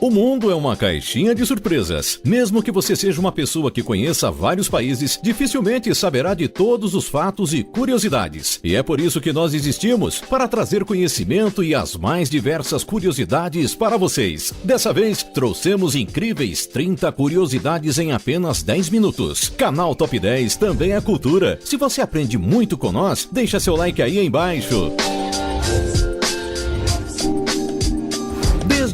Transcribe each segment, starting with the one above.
O mundo é uma caixinha de surpresas. Mesmo que você seja uma pessoa que conheça vários países, dificilmente saberá de todos os fatos e curiosidades. E é por isso que nós existimos, para trazer conhecimento e as mais diversas curiosidades para vocês. Dessa vez, trouxemos incríveis 30 curiosidades em apenas 10 minutos. Canal Top 10 também é cultura. Se você aprende muito com nós, deixa seu like aí embaixo.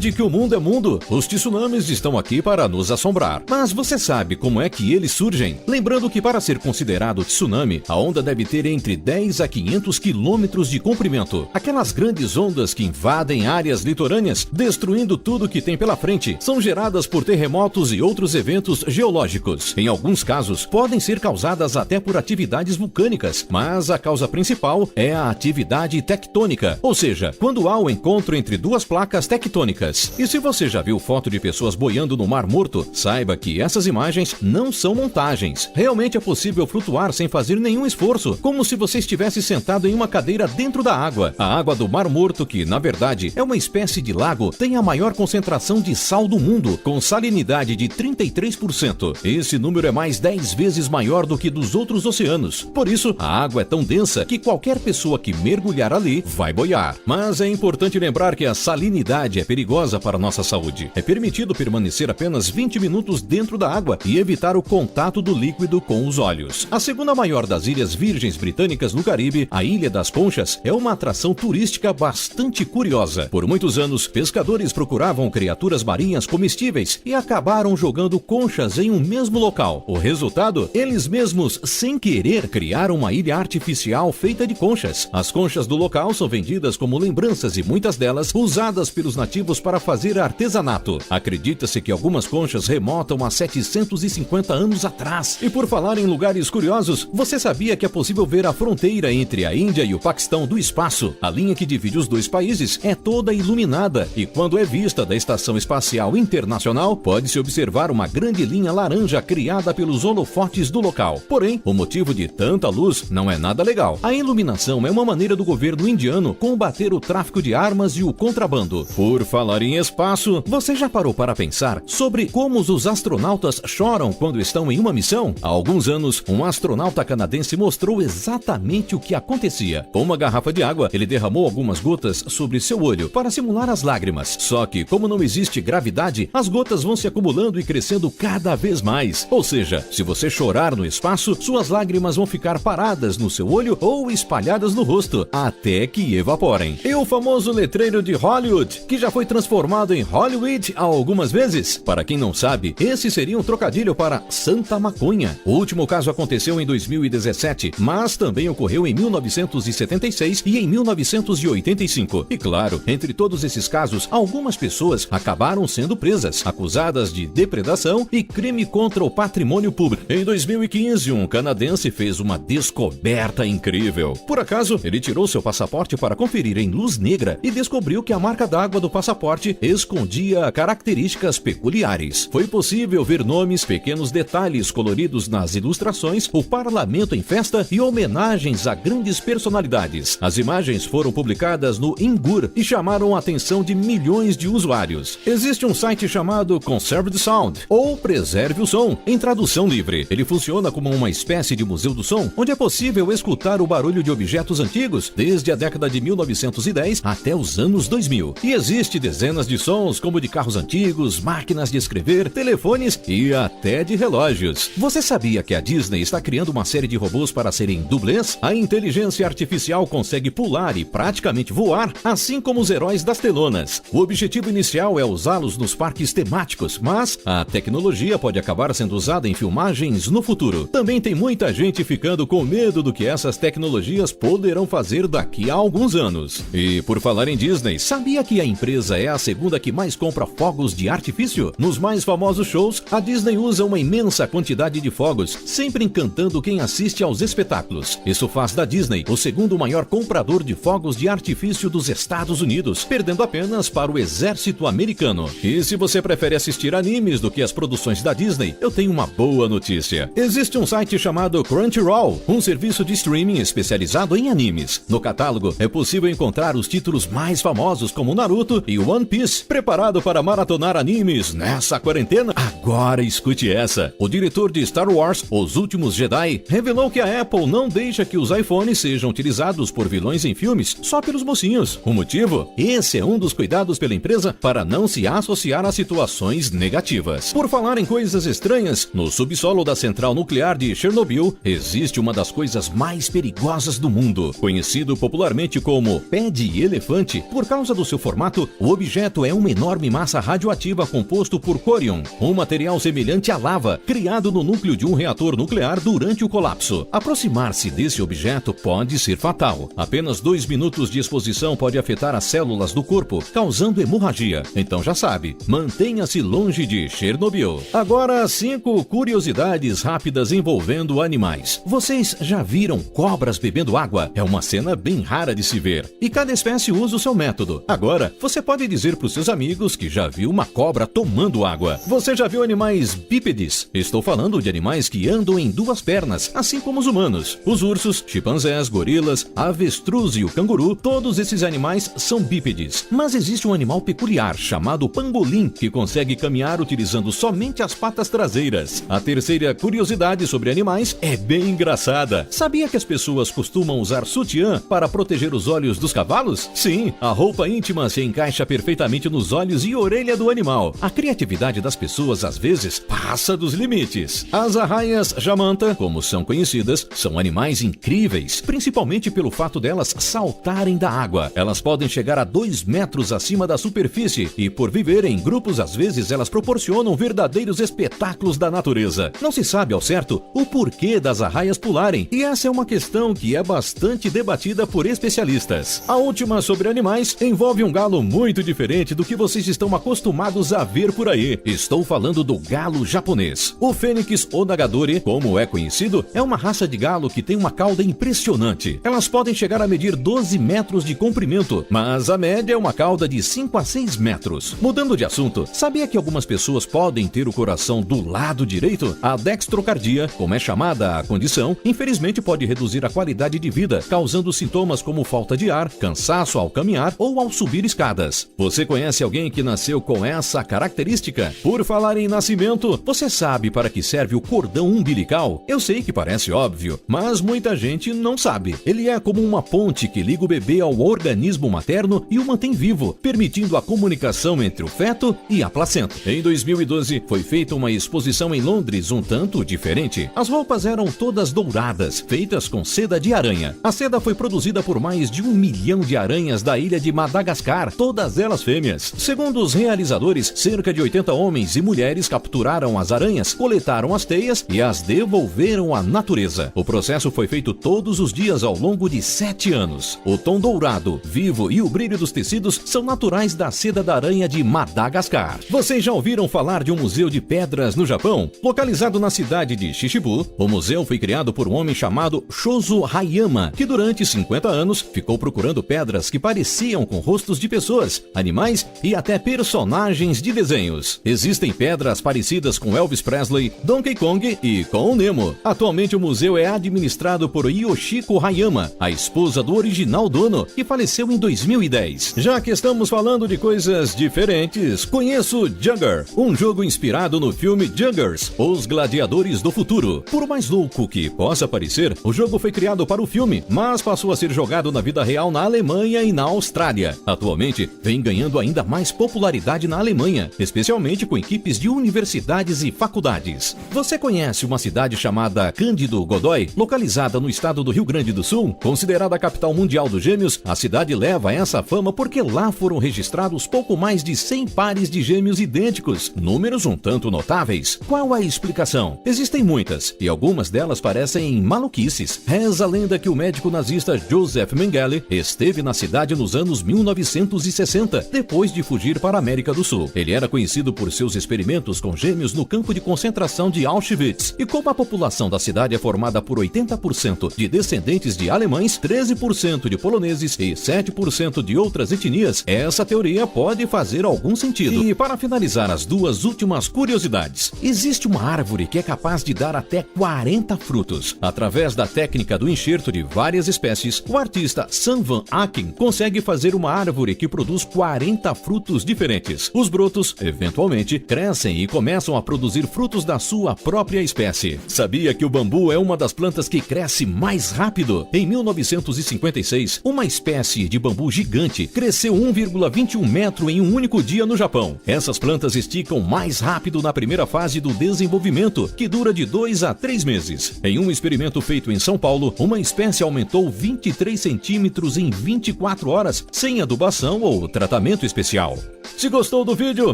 Desde que o mundo é mundo, os tsunamis estão aqui para nos assombrar. Mas você sabe como é que eles surgem? Lembrando que para ser considerado tsunami, a onda deve ter entre 10 a 500 quilômetros de comprimento. Aquelas grandes ondas que invadem áreas litorâneas, destruindo tudo que tem pela frente, são geradas por terremotos e outros eventos geológicos. Em alguns casos, podem ser causadas até por atividades vulcânicas, mas a causa principal é a atividade tectônica, ou seja, quando há o encontro entre duas placas tectônicas. E se você já viu foto de pessoas boiando no Mar Morto, saiba que essas imagens não são montagens. Realmente é possível flutuar sem fazer nenhum esforço, como se você estivesse sentado em uma cadeira dentro da água. A água do Mar Morto, que na verdade é uma espécie de lago, tem a maior concentração de sal do mundo, com salinidade de 33%. Esse número é mais 10 vezes maior do que dos outros oceanos. Por isso, a água é tão densa que qualquer pessoa que mergulhar ali vai boiar. Mas é importante lembrar que a salinidade é perigosa para a nossa saúde. É permitido permanecer apenas 20 minutos dentro da água e evitar o contato do líquido com os olhos. A segunda maior das Ilhas Virgens Britânicas no Caribe, a Ilha das Conchas, é uma atração turística bastante curiosa. Por muitos anos, pescadores procuravam criaturas marinhas comestíveis e acabaram jogando conchas em um mesmo local. O resultado? Eles mesmos, sem querer, criaram uma ilha artificial feita de conchas. As conchas do local são vendidas como lembranças e muitas delas usadas pelos nativos para fazer artesanato. Acredita-se que algumas conchas remontam a 750 anos atrás. E por falar em lugares curiosos, você sabia que é possível ver a fronteira entre a Índia e o Paquistão do espaço? A linha que divide os dois países é toda iluminada e quando é vista da Estação Espacial Internacional, pode-se observar uma grande linha laranja criada pelos holofotes do local. Porém, o motivo de tanta luz não é nada legal. A iluminação é uma maneira do governo indiano combater o tráfico de armas e o contrabando. Por falar em espaço, você já parou para pensar sobre como os astronautas choram quando estão em uma missão? Há alguns anos, um astronauta canadense mostrou exatamente o que acontecia. Com uma garrafa de água, ele derramou algumas gotas sobre seu olho para simular as lágrimas. Só que, como não existe gravidade, as gotas vão se acumulando e crescendo cada vez mais. Ou seja, se você chorar no espaço, suas lágrimas vão ficar paradas no seu olho ou espalhadas no rosto, até que evaporem. E o famoso letreiro de Hollywood, que já foi transformado em Hollywood algumas vezes? Para quem não sabe, esse seria um trocadilho para Santa Maconha. O último caso aconteceu em 2017, mas também ocorreu em 1976 e em 1985. E claro, entre todos esses casos, algumas pessoas acabaram sendo presas, acusadas de depredação e crime contra o patrimônio público. Em 2015, um canadense fez uma descoberta incrível. Por acaso, ele tirou seu passaporte para conferir em luz negra e descobriu que a marca d'água do passaporte escondia características peculiares. Foi possível ver nomes, pequenos detalhes coloridos nas ilustrações, o parlamento em festa e homenagens a grandes personalidades. As imagens foram publicadas no Ingur e chamaram a atenção de milhões de usuários. Existe um site chamado Conserve the Sound, ou Preserve o Som, em tradução livre. Ele funciona como uma espécie de museu do som, onde é possível escutar o barulho de objetos antigos, desde a década de 1910 até os anos 2000. E existe dezenas de sons, como de carros antigos, máquinas de escrever, telefones e até de relógios. Você sabia que a Disney está criando uma série de robôs para serem dublês? A inteligência artificial consegue pular e praticamente voar, assim como os heróis das telonas. O objetivo inicial é usá-los nos parques temáticos, mas a tecnologia pode acabar sendo usada em filmagens no futuro. Também tem muita gente ficando com medo do que essas tecnologias poderão fazer daqui a alguns anos. E por falar em Disney, sabia que a empresa é a segunda que mais compra fogos de artifício? Nos mais famosos shows, a Disney usa uma imensa quantidade de fogos, sempre encantando quem assiste aos espetáculos. Isso faz da Disney o segundo maior comprador de fogos de artifício dos Estados Unidos, perdendo apenas para o exército americano. E se você prefere assistir animes do que as produções da Disney, eu tenho uma boa notícia. Existe um site chamado Crunchyroll, um serviço de streaming especializado em animes. No catálogo, é possível encontrar os títulos mais famosos como Naruto e One One Piece. Preparado para maratonar animes nessa quarentena? Agora escute essa. O diretor de Star Wars, Os Últimos Jedi, revelou que a Apple não deixa que os iPhones sejam utilizados por vilões em filmes só pelos mocinhos. O motivo? Esse é um dos cuidados pela empresa para não se associar a situações negativas. Por falar em coisas estranhas, no subsolo da central nuclear de Chernobyl existe uma das coisas mais perigosas do mundo. Conhecido popularmente como pé de elefante, por causa do seu formato, o objeto é uma enorme massa radioativa composto por corium, um material semelhante à lava, criado no núcleo de um reator nuclear durante o colapso. Aproximar-se desse objeto pode ser fatal. Apenas 2 minutos de exposição pode afetar as células do corpo, causando hemorragia. Então já sabe, mantenha-se longe de Chernobyl. Agora, 5 curiosidades rápidas envolvendo animais. Vocês já viram cobras bebendo água? É uma cena bem rara de se ver. E cada espécie usa o seu método. Agora, você pode dizer para os seus amigos que já viu uma cobra tomando água. Você já viu animais bípedes? Estou falando de animais que andam em 2 pernas, assim como os humanos. Os ursos, chimpanzés, gorilas, avestruz e o canguru, todos esses animais são bípedes. Mas existe um animal peculiar chamado pangolim, que consegue caminhar utilizando somente as patas traseiras. A terceira curiosidade sobre animais é bem engraçada. Sabia que as pessoas costumam usar sutiã para proteger os olhos dos cavalos? Sim, a roupa íntima se encaixa perfeitamente nos olhos e orelha do animal. A criatividade das pessoas às vezes passa dos limites. As arraias jamanta, como são conhecidas, são animais incríveis, principalmente pelo fato delas saltarem da água. Elas podem chegar a 2 metros acima da superfície e, por viver em grupos, às vezes elas proporcionam verdadeiros espetáculos da natureza. Não se sabe ao certo o porquê das arraias pularem, e essa é uma questão que é bastante debatida por especialistas. A última sobre animais envolve um galo muito diferente do que vocês estão acostumados a ver por aí. Estou falando do galo japonês. O Fênix onagadori, como é conhecido, é uma raça de galo que tem uma cauda impressionante. Elas podem chegar a medir 12 metros de comprimento, mas a média é uma cauda de 5 a 6 metros. Mudando de assunto, sabia que algumas pessoas podem ter o coração do lado direito? A dextrocardia, como é chamada a condição, infelizmente pode reduzir a qualidade de vida, causando sintomas como falta de ar, cansaço ao caminhar ou ao subir escadas. Você conhece alguém que nasceu com essa característica? Por falar em nascimento, você sabe para que serve o cordão umbilical? Eu sei que parece óbvio, mas muita gente não sabe. Ele é como uma ponte que liga o bebê ao organismo materno e o mantém vivo, permitindo a comunicação entre o feto e a placenta. Em 2012, foi feita uma exposição em Londres um tanto diferente. As roupas eram todas douradas, feitas com seda de aranha. A seda foi produzida por mais de 1 milhão de aranhas da ilha de Madagascar, todas elas fêmeas. Segundo os realizadores, cerca de 80 homens e mulheres capturaram as aranhas, coletaram as teias e as devolveram à natureza. O processo foi feito todos os dias ao longo de 7 anos. O tom dourado, vivo e o brilho dos tecidos são naturais da seda da aranha de Madagascar. Vocês já ouviram falar de um museu de pedras no Japão? Localizado na cidade de Shichibu, o museu foi criado por um homem chamado Shozo Hayama, que durante 50 anos ficou procurando pedras que pareciam com rostos de pessoas, animais e até personagens de desenhos. Existem pedras parecidas com Elvis Presley, Donkey Kong e com o Nemo. Atualmente o museu é administrado por Yoshiko Hayama, a esposa do original dono, que faleceu em 2010. Já que estamos falando de coisas diferentes, conheço Jugger, um jogo inspirado no filme Juggers, Os Gladiadores do Futuro. Por mais louco que possa parecer, o jogo foi criado para o filme, mas passou a ser jogado na vida real na Alemanha e na Austrália. Atualmente, vem ganhando ainda mais popularidade na Alemanha, especialmente com equipes de universidades e faculdades. Você conhece uma cidade chamada Cândido Godói, localizada no estado do Rio Grande do Sul? Considerada a capital mundial dos gêmeos, a cidade leva essa fama porque lá foram registrados pouco mais de 100 pares de gêmeos idênticos, números um tanto notáveis. Qual a explicação? Existem muitas, e algumas delas parecem maluquices. Reza a lenda que o médico nazista Joseph Mengele esteve na cidade nos anos 1960, depois de fugir para a América do Sul. Ele era conhecido por seus experimentos relacionamentos com gêmeos no campo de concentração de Auschwitz. E como a população da cidade é formada por 80% de descendentes de alemães, 13% de poloneses e 7% de outras etnias, essa teoria pode fazer algum sentido. E para finalizar as duas últimas curiosidades, existe uma árvore que é capaz de dar até 40 frutos. Através da técnica do enxerto de várias espécies, o artista Sam Van Aken consegue fazer uma árvore que produz 40 frutos diferentes. Os brotos, eventualmente, crescem e começam a produzir frutos da sua própria espécie. Sabia que o bambu é uma das plantas que cresce mais rápido? Em 1956, uma espécie de bambu gigante cresceu 1,21 metro em um único dia no Japão. Essas plantas esticam mais rápido na primeira fase do desenvolvimento, que dura de 2 a 3 meses. Em um experimento feito em São Paulo, uma espécie aumentou 23 centímetros em 24 horas, sem adubação ou tratamento especial. Se gostou do vídeo,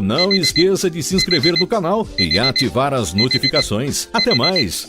não esqueça de se inscrever no canal e ativar as notificações. Até mais!